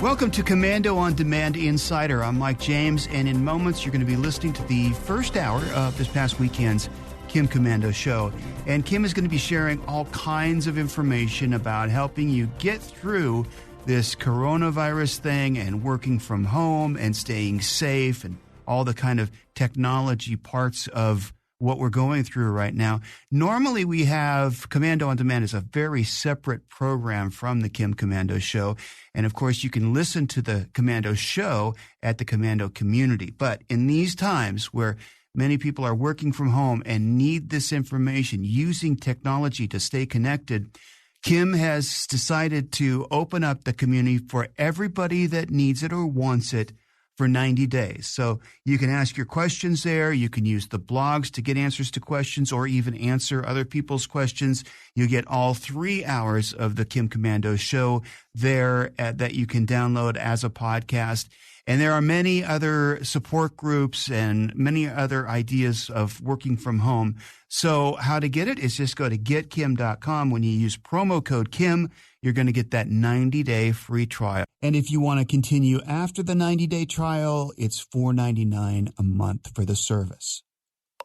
Welcome to Komando On Demand Insider. I'm Mike James, and in moments you're going to be listening to the first hour of this past weekend's Kim Komando Show. And Kim is going to be sharing all kinds of information about helping you get through this coronavirus thing and working from home and staying safe and all the kind of technology parts of what we're going through right now. Normally we have Komando On Demand as a very separate program from the Kim Komando Show. And of course, you can listen to the Komando Show at the Komando community. But in these times where many people are working from home and need this information, using technology to stay connected, Kim has decided to open up the community for everybody that needs it or wants it for 90 days. So you can ask your questions there. You can use the blogs to get answers to questions or even answer other people's questions. You get all 3 hours of the Kim Komando Show there that you can download as a podcast. And there are many other support groups and many other ideas of working from home. So how to get it is just go to getkim.com. When you use promo code Kim, you're going to get that 90-day free trial. And if you want to continue after the 90-day trial, it's $4.99 a month for the service.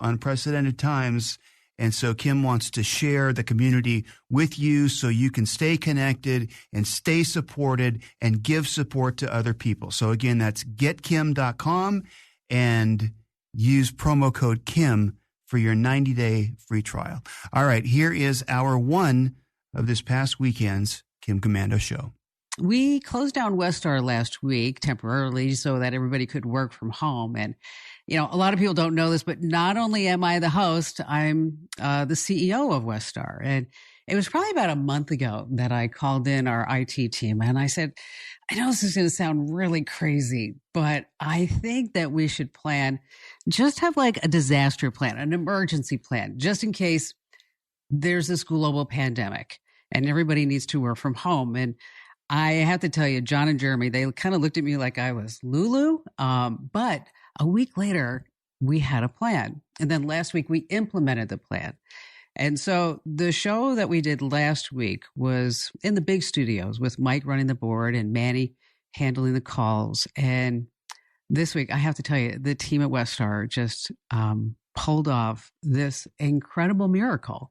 Unprecedented times. And so Kim wants to share the community with you so you can stay connected and stay supported and give support to other people. So again, that's getkim.com and use promo code Kim for your 90-day free trial. All right, here is hour one of this past weekend's Kim Komando Show. We closed down Westar last week temporarily so that everybody could work from home. And, you know, a lot of people don't know this, but not only am I the host, I'm the CEO of Westar. And it was probably about a month ago that I called in our IT team and I said, I know this is going to sound really crazy, but I think that we should just have like a disaster plan, an emergency plan, just in case there's this global pandemic and everybody needs to work from home. And I have to tell you, John and Jeremy, they kind of looked at me like I was Lulu. But a week later, we had a plan. And then last week, we implemented the plan. And so the show that we did last week was in the big studios with Mike running the board and Manny handling the calls. And this week, I have to tell you, the team at Westar just pulled off this incredible miracle.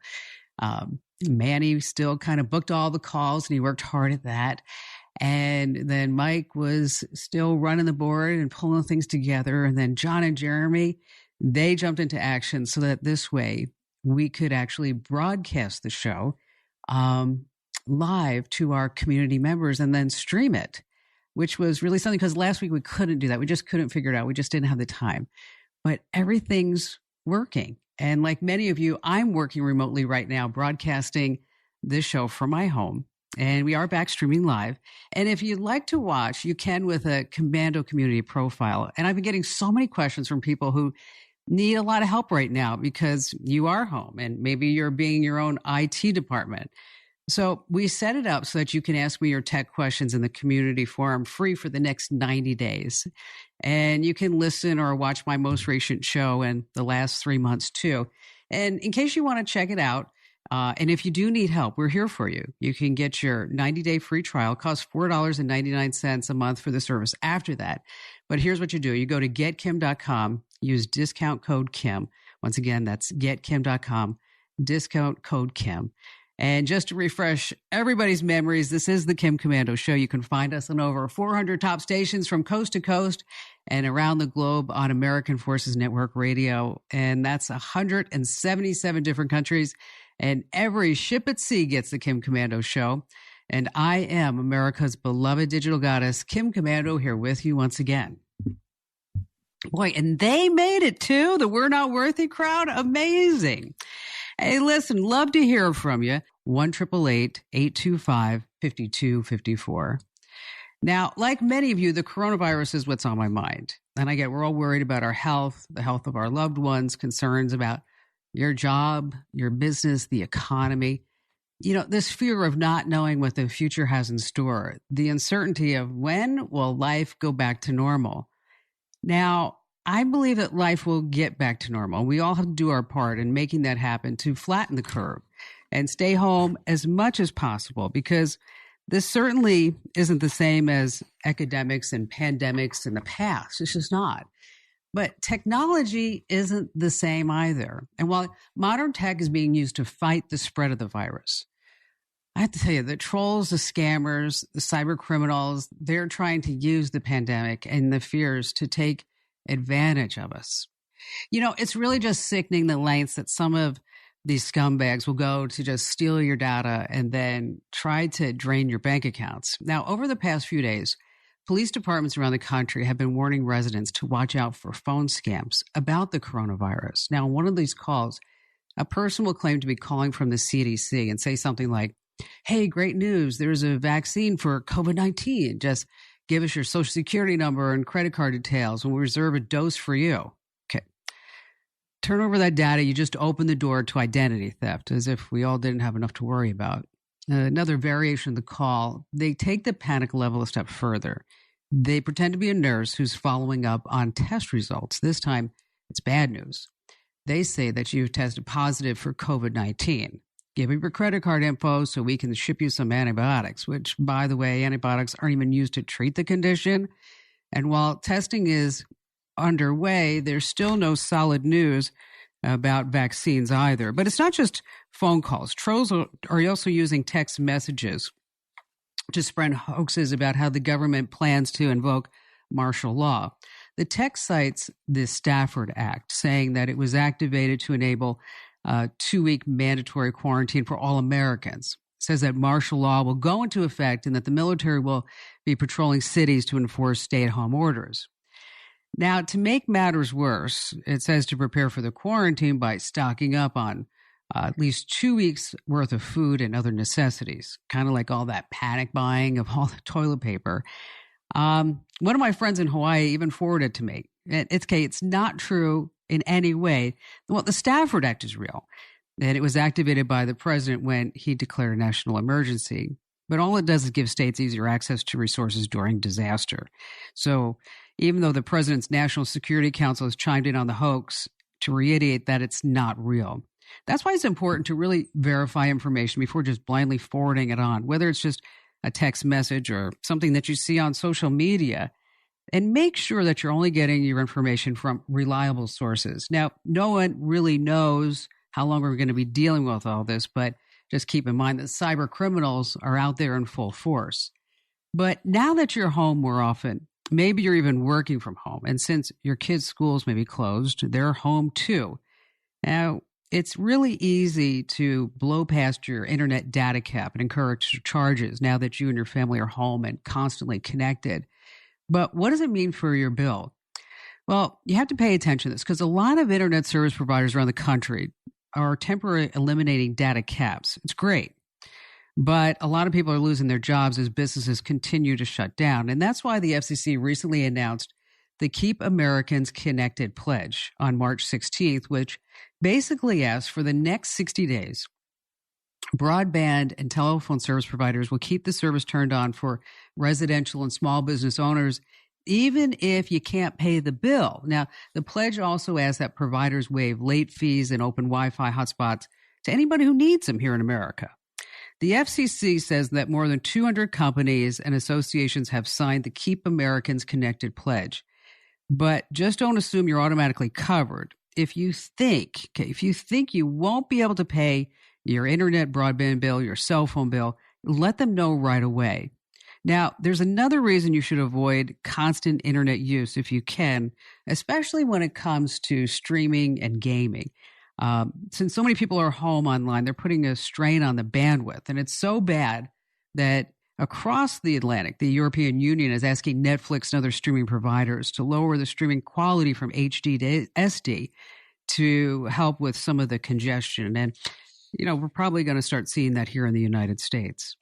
Manny still kind of booked all the calls and he worked hard at that. And then Mike was still running the board and pulling things together. And then John and Jeremy, they jumped into action so that this way we could actually broadcast the show live to our community members and then stream it, which was really something because last week we couldn't do that. We just couldn't figure it out. We just didn't have the time. But everything's working. And like many of you, I'm working remotely right now, broadcasting this show from my home. And we are back streaming live. And if you'd like to watch, you can with a Komando community profile. And I've been getting so many questions from people who need a lot of help right now because you are home and maybe you're being your own IT department. So we set it up so that you can ask me your tech questions in the community forum free for the next 90 days. And you can listen or watch my most recent show in the last 3 months too. And in case you want to check it out, and if you do need help, we're here for you. You can get your 90-day free trial. It costs $4.99 a month for the service after that. But here's what you do. You go to getkim.com, use discount code Kim. Once again, that's getkim.com, discount code Kim. And just to refresh everybody's memories, this is the Kim Komando Show. You can find us on over 400 top stations from coast to coast and around the globe on American Forces Network Radio. And that's 177 different countries. And every ship at sea gets the Kim Komando Show. And I am America's beloved digital goddess, Kim Komando, here with you once again. Boy, and they made it too, the We're Not Worthy crowd. Amazing. Hey, listen, love to hear from you. 1-888-825-5254. Now, like many of you, the coronavirus is what's on my mind. And I get we're all worried about our health, the health of our loved ones, concerns about your job, your business, the economy. You know, this fear of not knowing what the future has in store, the uncertainty of when will life go back to normal. Now, I believe that life will get back to normal. We all have to do our part in making that happen to flatten the curve and stay home as much as possible because This certainly isn't the same as epidemics and pandemics in the past. It's just not. But technology isn't the same either. And while modern tech is being used to fight the spread of the virus, I have to tell you, the trolls, the scammers, the cyber criminals, they're trying to use the pandemic and the fears to take advantage of us. It's really just sickening the lengths that some of these scumbags will go to just steal your data and then try to drain your bank accounts. Now, over the past few days, police departments around the country have been warning residents to watch out for phone scams about the coronavirus. Now, on one of these calls, a person will claim to be calling from the CDC and say something like, "Hey, great news. There's a vaccine for COVID-19. Just give us your social security number and credit card details and we'll reserve a dose for you." Okay. Turn over that data. You just open the door to identity theft, as if we all didn't have enough to worry about. Another variation of the call, they take the panic level a step further. They pretend to be a nurse who's following up on test results. This time, it's bad news. They say that you've tested positive for COVID-19. Give up your credit card info so we can ship you some antibiotics, which, by the way, antibiotics aren't even used to treat the condition. And while testing is underway, there's still no solid news about vaccines either. But it's not just phone calls. Trolls are also using text messages to spread hoaxes about how the government plans to invoke martial law. The text cites the Stafford Act, saying that it was activated to enable a 2-week mandatory quarantine for all Americans. It says that martial law will go into effect and that the military will be patrolling cities to enforce stay-at-home orders. Now, to make matters worse, it says to prepare for the quarantine by stocking up on at least 2 weeks worth of food and other necessities, kind of like all that panic buying of all the toilet paper. One of my friends in Hawaii even forwarded to me. It's not true in any way. Well, the Stafford Act is real, and it was activated by the president when he declared a national emergency. But all it does is give states easier access to resources during disaster. So even though the president's National Security Council has chimed in on the hoax to reiterate that it's not real. That's why it's important to really verify information before just blindly forwarding it on, whether it's just a text message or something that you see on social media, and make sure that you're only getting your information from reliable sources. Now, no one really knows how long we're going to be dealing with all this, but just keep in mind that cyber criminals are out there in full force. But now that you're home more often, maybe you're even working from home, and since your kids' schools may be closed, they're home too. Now, it's really easy to blow past your internet data cap and incur charges now that you and your family are home and constantly connected. But what does it mean for your bill? Well, you have to pay attention to this because a lot of internet service providers around the country are temporarily eliminating data caps. It's great. But a lot of people are losing their jobs as businesses continue to shut down. And that's why the FCC recently announced the Keep Americans Connected pledge on March 16th, which basically asks for the next 60 days, broadband and telephone service providers will keep the service turned on for residential and small business owners, even if you can't pay the bill. Now, the pledge also asks that providers waive late fees and open Wi-Fi hotspots to anybody who needs them here in America. The FCC says that more than 200 companies and associations have signed the Keep Americans Connected pledge. But just don't assume you're automatically covered. If you think you won't be able to pay your internet broadband bill, your cell phone bill, let them know right away. Now, there's another reason you should avoid constant internet use if you can, especially when it comes to streaming and gaming. Since so many people are home online, they're putting a strain on the bandwidth. And it's so bad that across the Atlantic, the European Union is asking Netflix and other streaming providers to lower the streaming quality from HD to SD to help with some of the congestion. And, we're probably going to start seeing that here in the United States.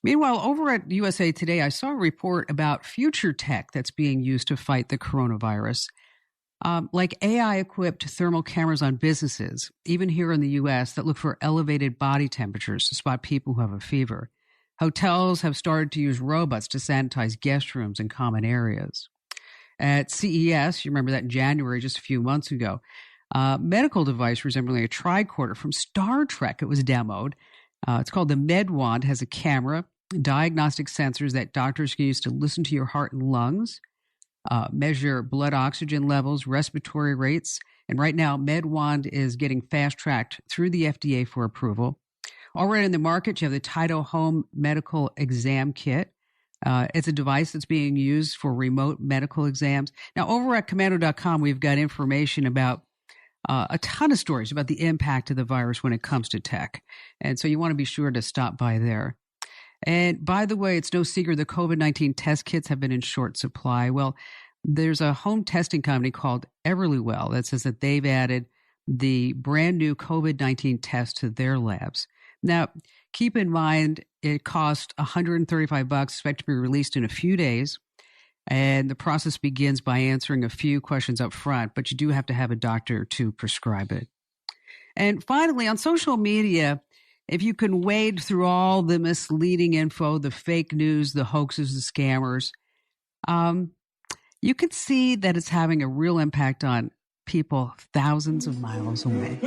Meanwhile, over at USA Today, I saw a report about future tech that's being used to fight the coronavirus, like AI-equipped thermal cameras on businesses, even here in the U.S., that look for elevated body temperatures to spot people who have a fever. Hotels have started to use robots to sanitize guest rooms and common areas. At CES, you remember that in January, just a few months ago, a medical device resembling a tricorder from Star Trek, it was demoed. It's called the MedWand, has a camera, diagnostic sensors that doctors can use to listen to your heart and lungs, measure blood oxygen levels, respiratory rates. And right now, MedWand is getting fast-tracked through the FDA for approval. Already in the market, you have the Tyto Home Medical Exam Kit. It's a device that's being used for remote medical exams. Now, over at Komando.com, we've got information about a ton of stories about the impact of the virus when it comes to tech. And so you want to be sure to stop by there. And by the way, it's no secret the COVID-19 test kits have been in short supply. Well, there's a home testing company called Everlywell that says that they've added the brand new COVID-19 test to their labs. Now, keep in mind, it cost $135, expected to be released in a few days. And the process begins by answering a few questions up front, but you do have to have a doctor to prescribe it. And finally, on social media, if you can wade through all the misleading info, the fake news, the hoaxes, the scammers, you can see that it's having a real impact on people thousands of miles away.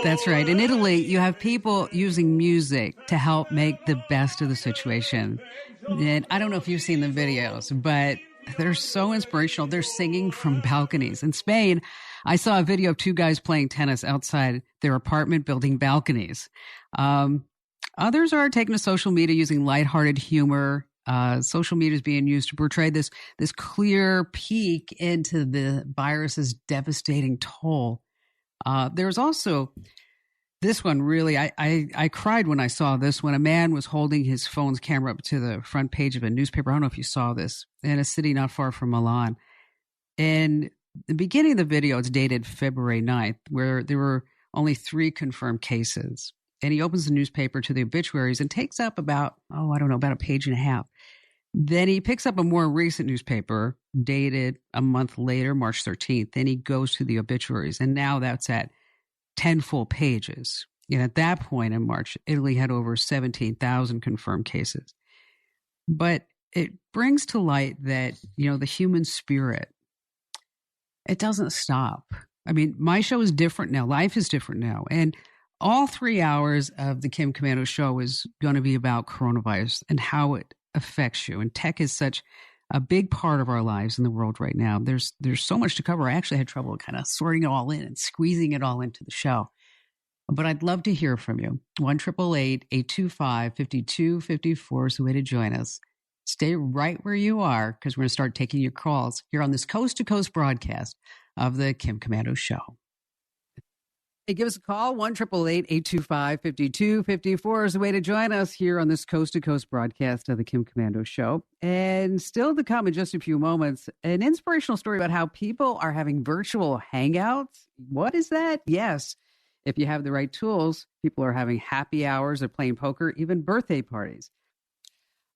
That's right. In Italy, you have people using music to help make the best of the situation. And I don't know if you've seen the videos, but they're so inspirational. They're singing from balconies. In Spain, I saw a video of two guys playing tennis outside their apartment building balconies. Others are taking to social media using lighthearted humor. Social media is being used to portray this clear peek into the virus's devastating toll. There's also this one, really, I cried when I saw this, when a man was holding his phone's camera up to the front page of a newspaper. I don't know if you saw this, in a city not far from Milan. And the beginning of the video, it's dated February 9th, where there were only 3 confirmed cases. And he opens the newspaper to the obituaries and takes up about a page and a half. Then he picks up a more recent newspaper dated a month later, March 13th. Then he goes to the obituaries. And now that's at 10 full pages. And at that point in March, Italy had over 17,000 confirmed cases. But it brings to light that, the human spirit, it doesn't stop. I mean, my show is different now. Life is different now. And all 3 hours of the Kim Komando Show is going to be about coronavirus and how it affects you. And tech is such a big part of our lives in the world right now. There's so much to cover. I actually had trouble kind of sorting it all in and squeezing it all into the show. But I'd love to hear from you. 1-888-825-5254 is the way to join us. Stay right where you are, because we're going to start taking your calls here on this coast-to-coast broadcast of the Kim Komando Show. Hey, give us a call. 1-888-825-5254 is the way to join us here on this coast-to-coast broadcast of the Kim Komando Show. And still to come in just a few moments, an inspirational story about how people are having virtual hangouts. What is that? Yes, if you have the right tools, people are having happy hours, they're playing poker, even birthday parties.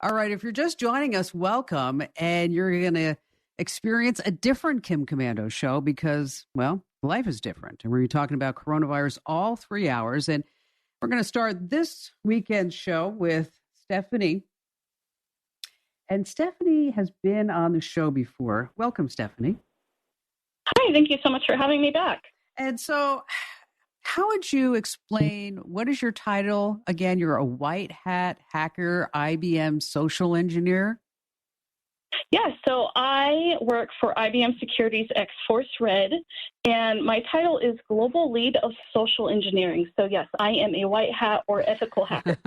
All right, if you're just joining us, welcome. And you're going to experience a different Kim Komando Show because, well, life is different. And we're going to be talking about coronavirus all 3 hours. And we're going to start this weekend's show with Stephanie. And Stephanie has been on the show before. Welcome, Stephanie. Hi, thank you so much for having me back. And so how would you explain, what is your title? Again, you're a white hat hacker, IBM social engineer. Yeah, so I work for IBM Security's X-Force Red, and my title is Global Lead of Social Engineering. So yes, I am a white hat or ethical hacker.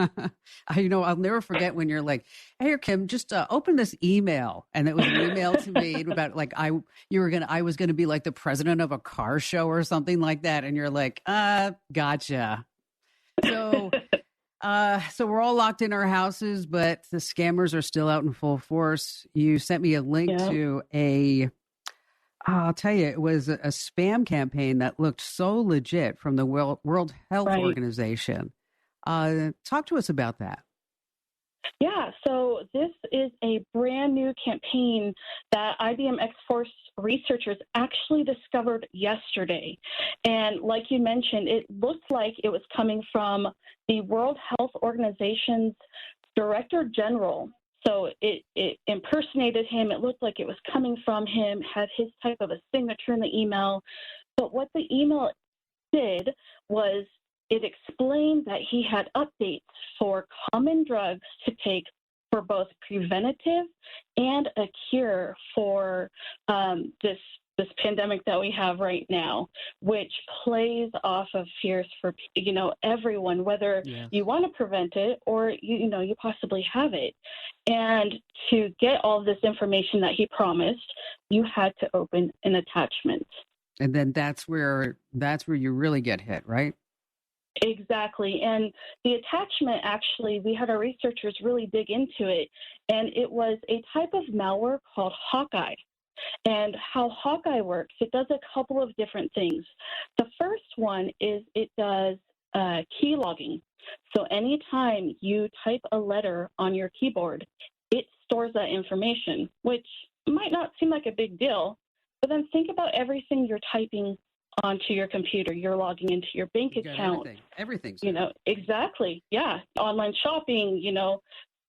I'll never forget when you're like, "Hey, Kim, just open this email," and it was an email to me about I was gonna be like the president of a car show or something like that, and you're like, gotcha. So we're all locked in our houses, but the scammers are still out in full force. You sent me a link to I'll tell you, it was a spam campaign that looked so legit from the World Health Organization. Talk to us about that. Yeah, so this is a brand new campaign that IBM X-Force researchers actually discovered yesterday. And like you mentioned, it looked like it was coming from the World Health Organization's Director General. So it impersonated him. It looked like it was coming from him, had his type of a signature in the email. But what the email did was it explained that he had updates for common drugs to take for both preventative and a cure for this pandemic that we have right now, which plays off of fears for everyone, whether you want to prevent it or you possibly have it. And to get all this information that he promised, you had to open an attachment. And then that's where you really get hit, right? Exactly. And the attachment, actually, we had our researchers really dig into it, and it was a type of malware called Hawkeye. And how Hawkeye works, it does a couple of different things. The first one is it does key logging. So anytime you type a letter on your keyboard, it stores that information, which might not seem like a big deal, but then think about everything you're typing onto your computer. You're logging into your bank account. Everything. Exactly. Yeah. Online shopping,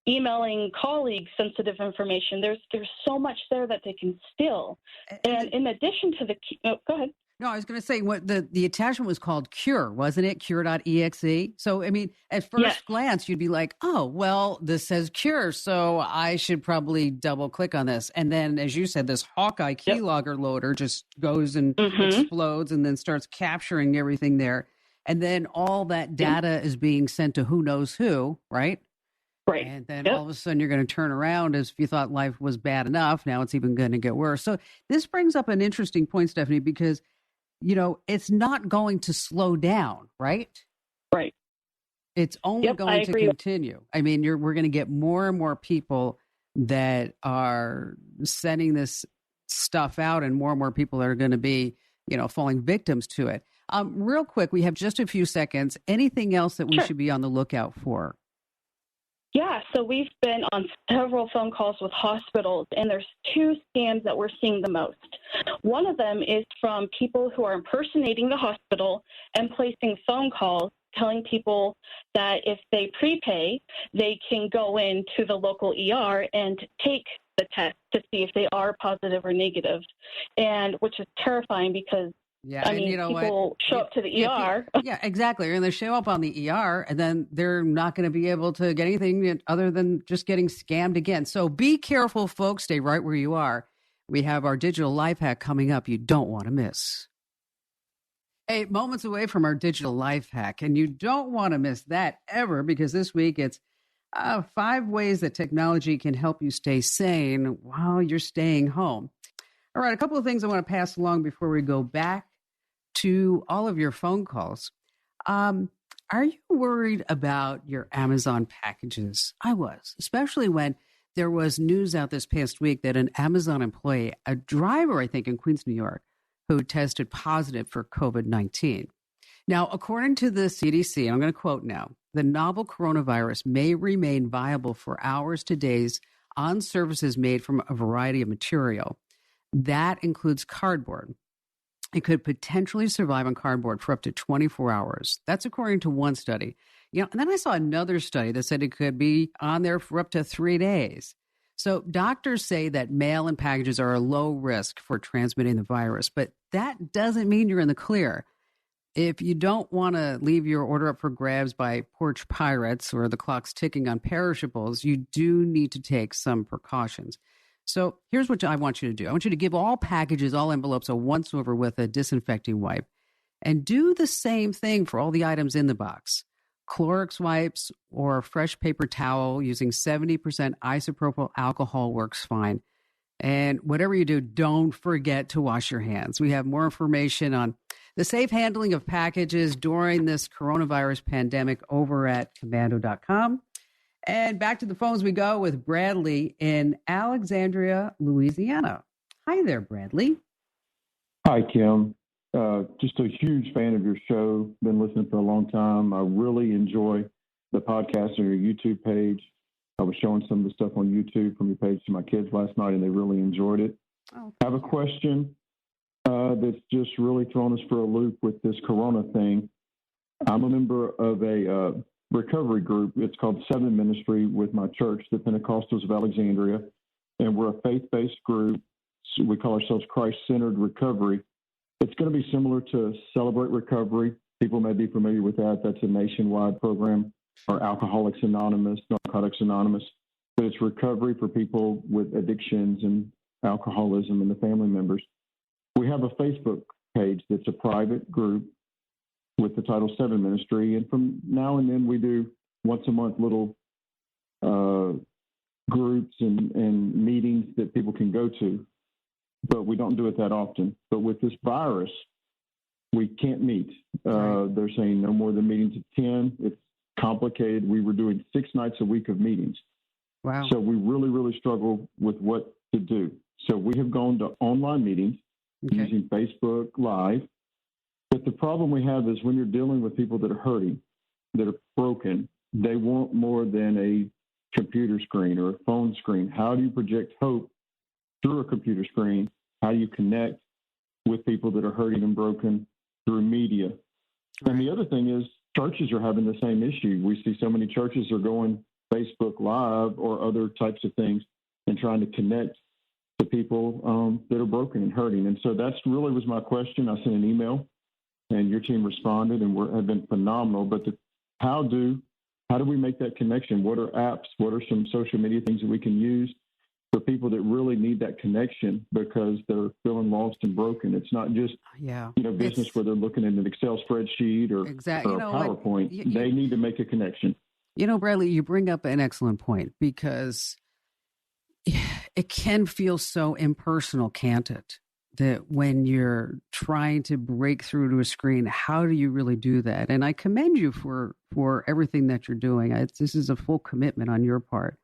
emailing colleagues sensitive information. There's so much there that they can steal. And in addition to go ahead. No, I was going to say what the attachment was called Cure, wasn't it? Cure.exe. So, I mean, at first glance, you'd be like, oh, well, this says Cure, so I should probably double click on this. And then, as you said, this Hawkeye keylogger loader just goes and explodes and then starts capturing everything there. And then all that data is being sent to who knows who, right? Right. And then all of a sudden you're going to turn around as if you thought life was bad enough. Now it's even going to get worse. So this brings up an interesting point, Stephanie, because it's not going to slow down, right? Right. It's only going to continue. I mean, we're going to get more and more people that are sending this stuff out, and more people are going to be, falling victims to it. Real quick, we have just a few seconds. Anything else that we should be on the lookout for? Yeah, so we've been on several phone calls with hospitals, and there's two scams that we're seeing the most. One of them is from people who are impersonating the hospital and placing phone calls telling people that if they prepay, they can go into the local ER and take the test to see if they are positive or negative, and which is terrifying because people show up to the ER. Yeah, exactly. And they show up on the ER, and then they're not going to be able to get anything other than just getting scammed again. So be careful, folks. Stay right where you are. We have our digital life hack coming up you don't want to miss. 8 moments away from our digital life hack, and you don't want to miss that ever, because this week it's 5 ways that technology can help you stay sane while you're staying home. All right, a couple of things I want to pass along before we go back to all of your phone calls. Are you worried about your Amazon packages? I was, especially when there was news out this past week that an Amazon employee, a driver, I think, in Queens, New York, who tested positive for COVID-19. Now, according to the CDC, and I'm going to quote now, the novel coronavirus may remain viable for hours to days on surfaces made from a variety of material. That includes cardboard. It could potentially survive on cardboard for up to 24 hours. That's according to one study. And then I saw another study that said it could be on there for up to 3 days. So doctors say that mail and packages are a low risk for transmitting the virus, but that doesn't mean you're in the clear. If you don't want to leave your order up for grabs by porch pirates or the clock's ticking on perishables, you do need to take some precautions. So here's what I want you to do. I want you to give all packages, all envelopes, a once-over with a disinfecting wipe. And do the same thing for all the items in the box. Clorox wipes or a fresh paper towel using 70% isopropyl alcohol works fine. And whatever you do, don't forget to wash your hands. We have more information on the safe handling of packages during this coronavirus pandemic over at Komando.com. And back to the phones we go with Bradley in Alexandria, Louisiana. Hi there, Bradley. Hi, Kim. Just a huge fan of your show. Been listening for a long time. I really enjoy the podcast on your YouTube page. I was showing some of the stuff on YouTube from your page to my kids last night, and they really enjoyed it. Oh. I have a question that's just really thrown us for a loop with this Corona thing. I'm a member of a recovery group. It's called Seven Ministry with my church, the Pentecostals of Alexandria, and we're a faith-based group. So we call ourselves Christ-Centered Recovery. It's going to be similar to Celebrate Recovery. People may be familiar with that. That's a nationwide program, or Alcoholics Anonymous, Narcotics Anonymous. But it's recovery for people with addictions and alcoholism and the family members. We have a Facebook page that's a private group with the Title VII Ministry. And from now and then, we do once a month little groups and meetings that people can go to. But we don't do it that often. But with this virus, we can't meet. They're saying no more than meetings of 10. It's complicated. We were doing 6 nights a week of meetings. Wow. So we really, really struggle with what to do. So we have gone to online meetings using Facebook Live. But the problem we have is when you're dealing with people that are hurting, that are broken, they want more than a computer screen or a phone screen. How do you project hope through a computer screen? How do you connect with people that are hurting and broken through media? Right. And the other thing is churches are having the same issue. We see so many churches are going Facebook Live or other types of things and trying to connect to people that are broken and hurting. And so that's really was my question. I sent an email and your team responded and have been phenomenal. But how do we make that connection? What are apps? What are some social media things that we can use for people that really need that connection because they're feeling lost and broken? It's not just business where they're looking at an Excel spreadsheet or a PowerPoint. They need to make a connection. Bradley, you bring up an excellent point because it can feel so impersonal, can't it? That when you're trying to break through to a screen, how do you really do that? And I commend you for everything that you're doing. This is a full commitment on your part.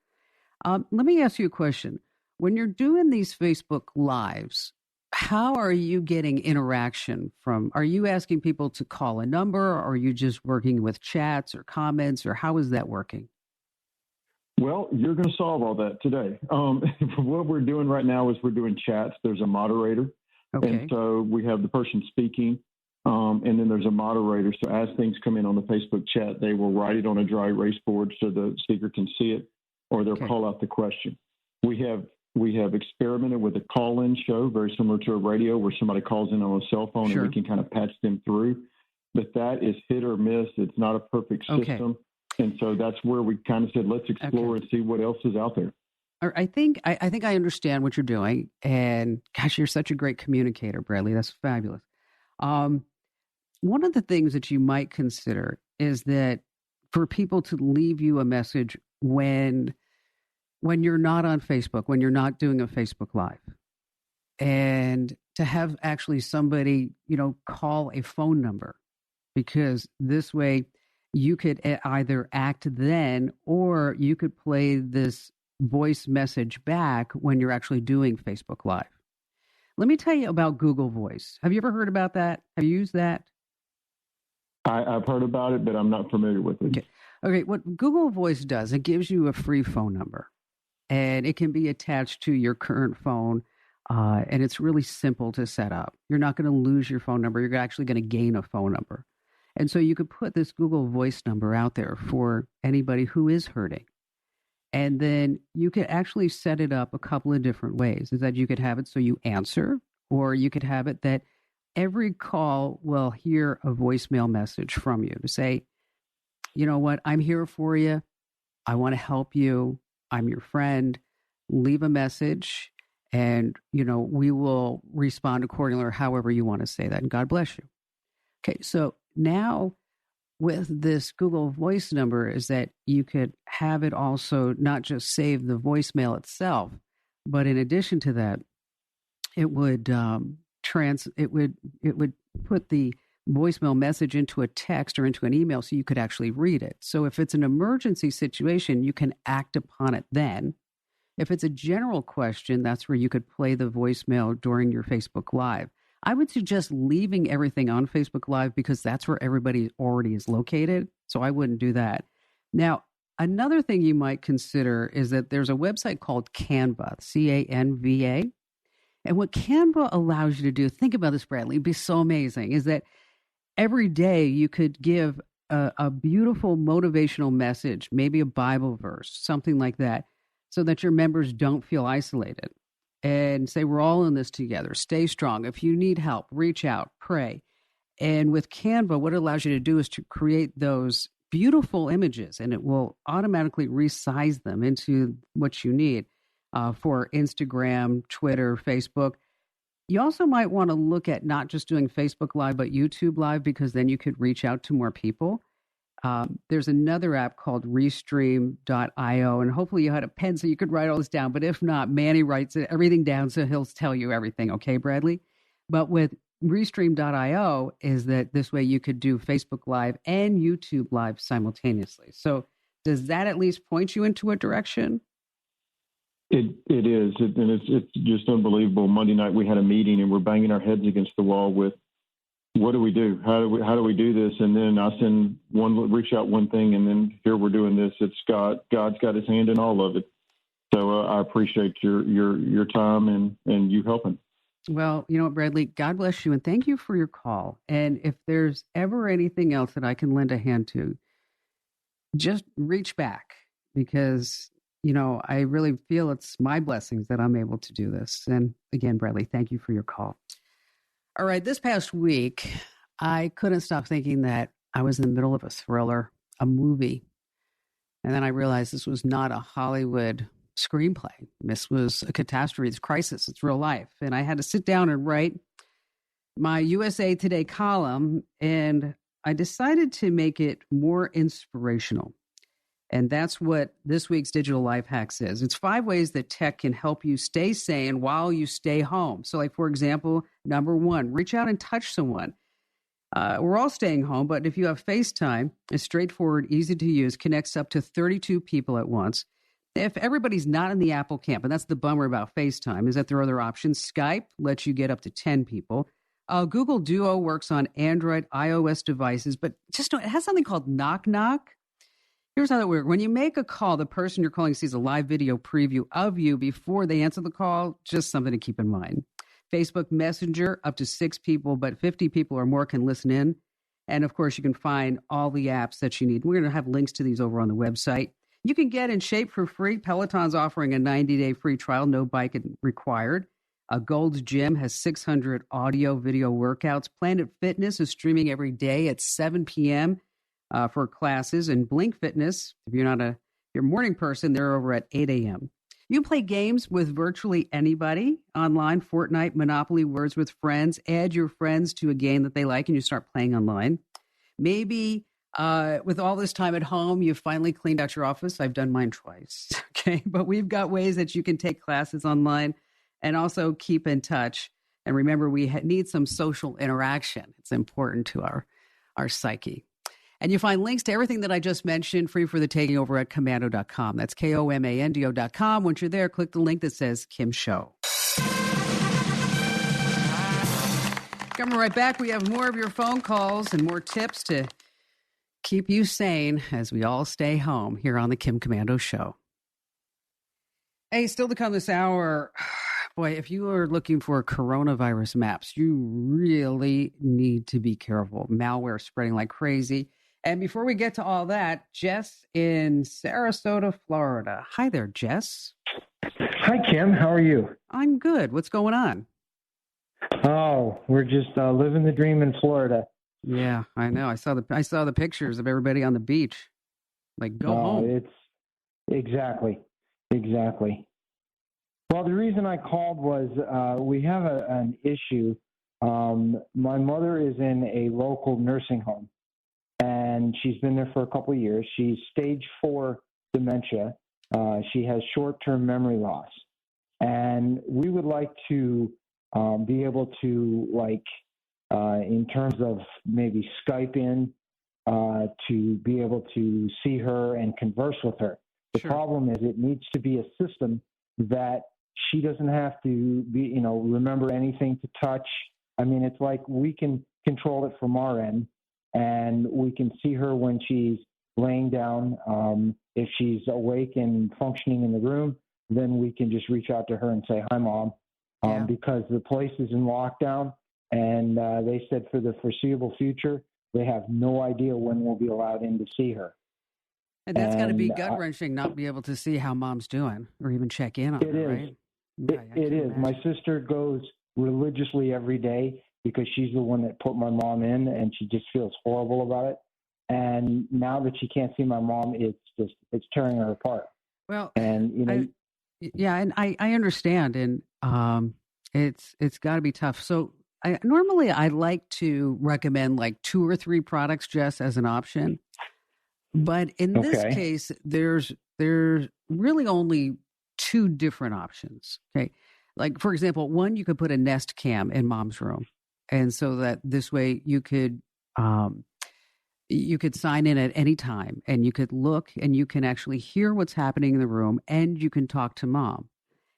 Let me ask you a question. When you're doing these Facebook Lives, how are you getting interaction from? Are you asking people to call a number? Or are you just working with chats or comments? Or how is that working? Well, you're going to solve all that today. What we're doing right now is we're doing chats. There's a moderator. Okay. And so we have the person speaking, and then there's a moderator. So as things come in on the Facebook chat, they will write it on a dry erase board so the speaker can see it, or they'll call out the question. We have experimented with a call-in show, very similar to a radio, where somebody calls in on a cell phone and we can kind of patch them through. But that is hit or miss. It's not a perfect system. And so that's where we kind of said, let's explore and see what else is out there. I think I understand what you're doing. And gosh, you're such a great communicator, Bradley. That's fabulous. One of the things that you might consider is that for people to leave you a message when you're not on Facebook, when you're not doing a Facebook Live, and to have actually somebody, call a phone number, because this way you could either act then or you could play this voice message back when you're actually doing Facebook Live. Let me tell you about Google Voice. Have you ever heard about that? Have you used that? I've heard about it, but I'm not familiar with it. Okay. What Google Voice does, it gives you a free phone number, and it can be attached to your current phone, and it's really simple to set up. You're not going to lose your phone number. You're actually going to gain a phone number. And so you could put this Google Voice number out there for anybody who is hurting. And then you could actually set it up a couple of different ways. Is that you could have it so you answer, or you could have it that every call will hear a voicemail message from you to say, you know what, I'm here for you. I want to help you. I'm your friend. Leave a message and, we will respond accordingly or however you want to say that. And God bless you. Okay, so now with this Google Voice number is that you could have it also not just save the voicemail itself, but in addition to that, it would it would put the voicemail message into a text or into an email so you could actually read it. So if it's an emergency situation, you can act upon it then. If it's a general question, that's where you could play the voicemail during your Facebook Live. I would suggest leaving everything on Facebook Live because that's where everybody already is located. So I wouldn't do that. Now, another thing you might consider is that there's a website called Canva, Canva. And what Canva allows you to do, think about this, Bradley, it'd be so amazing, is that every day you could give a beautiful motivational message, maybe a Bible verse, something like that, so that your members don't feel isolated. and say, we're all in this together. Stay strong. If you need help, reach out, pray. And with Canva, what it allows you to do is to create those beautiful images, and it will automatically resize them into what you need for Instagram, Twitter, Facebook. You also might want to look at not just doing Facebook Live, but YouTube Live, because then you could reach out to more people. There's another app called Restream.io, and hopefully you had a pen so you could write all this down. But if not, Manny writes everything down, so he'll tell you everything. Okay, Bradley? But with Restream.io is that this way you could do Facebook Live and YouTube Live simultaneously. So does that at least point you into a direction? It is, and it's just unbelievable. Monday night we had a meeting and we're banging our heads against the wall with, what do we do? How do we do this? And then I reach out one thing, and then here we're doing this. It's God's got His hand in all of it. So I appreciate your time and you helping. Well, you know what, Bradley, God bless you, and thank you for your call. And if there's ever anything else that I can lend a hand to, just reach back, because, you know, I really feel it's my blessings that I'm able to do this. And again, Bradley, thank you for your call. All right, this past week, I couldn't stop thinking that I was in the middle of a thriller, a movie. And then I realized this was not a Hollywood screenplay. This was a catastrophe. It's crisis. It's real life. And I had to sit down and write my USA Today column, and I decided to make it more inspirational. And that's what this week's Digital Life Hacks is. It's 5 ways that tech can help you stay sane while you stay home. So, like, for example, number 1, reach out and touch someone. We're all staying home, but if you have FaceTime, it's straightforward, easy to use, connects up to 32 people at once. If everybody's not in the Apple camp, and that's the bummer about FaceTime, is that there are other options. Skype lets you get up to 10 people. Google Duo works on Android, iOS devices, but just know it has something called Knock Knock. Here's how that works. When you make a call, the person you're calling sees a live video preview of you before they answer the call. Just something to keep in mind. Facebook Messenger, up to 6 people, but 50 people or more can listen in. And of course, you can find all the apps that you need. We're going to have links to these over on the website. You can get in shape for free. Peloton's offering a 90-day free trial, no bike required. Gold's Gym has 600 audio video workouts. Planet Fitness is streaming every day at 7 p.m. For classes. And Blink Fitness, if you're not you're a morning person, they're over at 8 a.m. You play games with virtually anybody online. Fortnite, Monopoly, Words with Friends. Add your friends to a game that they like and you start playing online. Maybe with all this time at home, you've finally cleaned out your office. I've done mine twice. Okay. But we've got ways that you can take classes online and also keep in touch. And remember, we need some social interaction. It's important to our psyche. And you find links to everything that I just mentioned free for the taking over at komando.com. That's komando.com. Once you're there, click the link that says Kim Show. Coming right back, we have more of your phone calls and more tips to keep you sane as we all stay home here on the Kim Komando Show. Hey, still to come this hour, boy, if you are looking for coronavirus maps, you really need to be careful. Malware spreading like crazy. And before we get to all that, Jess in Sarasota, Florida. Hi there, Jess. Hi, Kim. How are you? I'm good. What's going on? Oh, we're just living the dream in Florida. Yeah, I know. I saw the pictures of everybody on the beach. Like, go home. It's exactly. Well, the reason I called was we have an issue. My mother is in a local nursing home, and she's been there for a couple of years. She's stage 4 dementia. She has short-term memory loss, and we would like to be able to, in terms of maybe Skype in, to be able to see her and converse with her. The problem is it needs to be a system that she doesn't have to be, remember anything to touch. I mean, it's like we can control it from our end, and we can see her when she's laying down. If she's awake and functioning in the room, then we can just reach out to her and say, "Hi, Mom," because the place is in lockdown, and they said for the foreseeable future, they have no idea when we'll be allowed in to see her. And that's got to be gut-wrenching, not be able to see how Mom's doing or even check in on her, right? It is. My sister goes religiously every day because she's the one that put my mom in, and she just feels horrible about it. And now that she can't see my mom, it's tearing her apart. Well, and I understand, and it's got to be tough. So normally I like to recommend like 2 or 3 products just as an option, but in this case, there's really only 2 different options. Okay, like for example, one, you could put a Nest Cam in mom's room, and so that this way you could sign in at any time, and you could look and you can actually hear what's happening in the room, and you can talk to mom,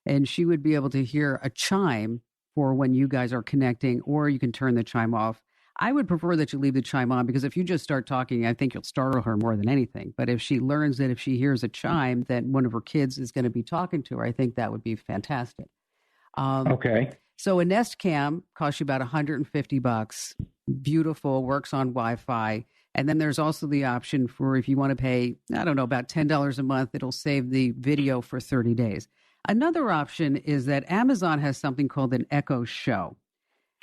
and she would be able to hear a chime for when you guys are connecting, or you can turn the chime off. I would prefer that you leave the chime on, because if you just start talking, I think you'll startle her more than anything. But if she learns that if she hears a chime, that one of her kids is going to be talking to her, I think that would be fantastic. So a Nest Cam costs you about $150. Beautiful, works on Wi-Fi. And then there's also the option for if you want to pay, I don't know, about $10 a month, it'll save the video for 30 days. Another option is that Amazon has something called an Echo Show.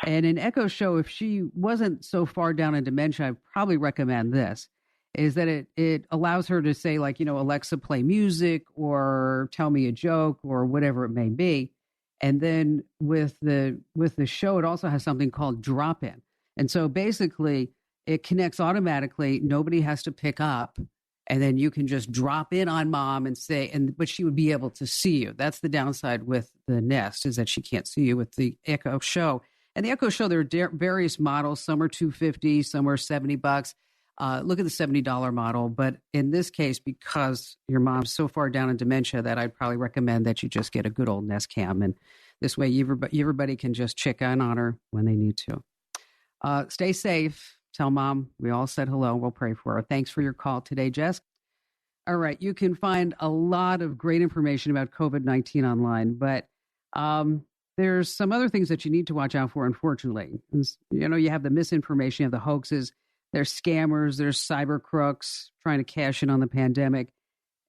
And an Echo Show, if she wasn't so far down in dementia, I'd probably recommend this, is that it allows her to say, like, Alexa, play music, or tell me a joke, or whatever it may be. And then with the show, it also has something called drop-in. And so basically it connects automatically. Nobody has to pick up. And then you can just drop in on mom and say, but she would be able to see you. That's the downside with the Nest, is that she can't see you with the Echo Show. And the Echo Show, there are various models. Some are $250, some are $70. Look at the $70 model. But in this case, because your mom's so far down in dementia, that I'd probably recommend that you just get a good old Nest Cam. And this way, everybody can just check in on her when they need to. Stay safe. Tell mom we all said hello. We'll pray for her. Thanks for your call today, Jess. All right. You can find a lot of great information about COVID-19 online, but there's some other things that you need to watch out for, unfortunately. You have the misinformation, you have the hoaxes, there's scammers, there's cybercrooks trying to cash in on the pandemic,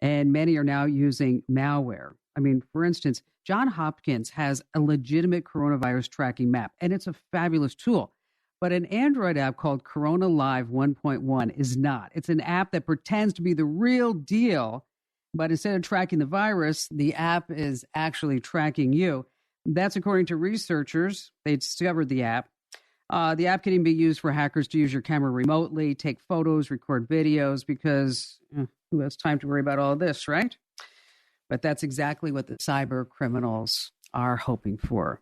and many are now using malware. I mean, for instance, Johns Hopkins has a legitimate coronavirus tracking map, and it's a fabulous tool. But an Android app called Corona Live 1.1 is not. It's an app that pretends to be the real deal, but instead of tracking the virus, the app is actually tracking you. That's according to researchers. They discovered the app. The app can even be used for hackers to use your camera remotely, take photos, record videos, because who has time to worry about all this, right? But that's exactly what the cyber criminals are hoping for.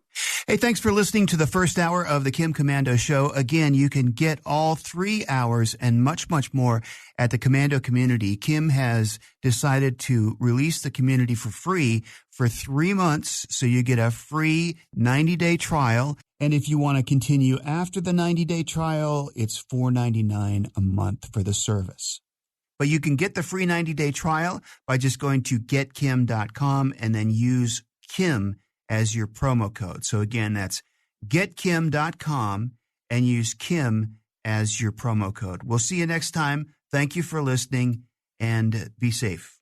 Hey, thanks for listening to the first hour of the Kim Komando Show. Again, you can get all 3 hours and much, much more at the Komando community. Kim has decided to release the community for free for 3 months, so you get a free 90-day trial. And if you want to continue after the 90-day trial, it's $4.99 a month for the service. But you can get the free 90-day trial by just going to getkim.com and then use Kim as your promo code. So again, that's getkim.com and use Kim as your promo code. We'll see you next time. Thank you for listening, and be safe.